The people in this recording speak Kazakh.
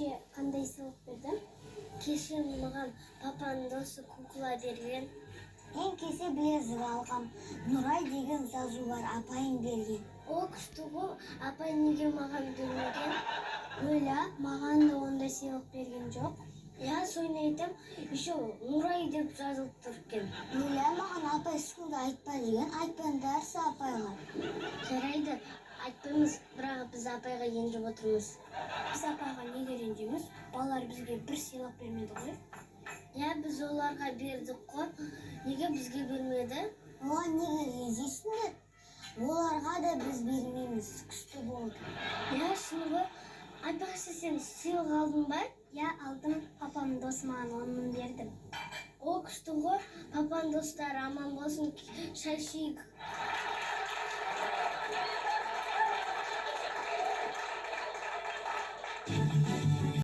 сізге қандай сыйлық бердім? Кеше маған папаның досы кукла берген. Мен кесе білезік алғам. Нұрай деген жазу бар, апайың берген. О, күшті ғой, апай неге маған бермеген? Өлі, маған да ондай сыйлық берген жоқ. Я соны айтам, еще Нұрай деп жазылып тұр екен. Өлі, маған апай ешкімге айтпа деген, айтпаңдарсы апайға. Жарайды, айтпаймыз, бірақ біз апайға ренжіп отырмыз. Біз апайға неге ренжіміз? Балалар бізге бір сыйлық бермеді ғой. Я біз оларға бердік қой, неге бізге бермеді? Оған неге ренжисіңдер? Оларға да біз бермейміз, күшті болды. Я шыны ғой, Айбақшы сен сыйлық алдың ба? Я алдым, папамның досы маған 10 мың бердім. О, күшті ғой, папаның достары аман болсын, шай ішейік.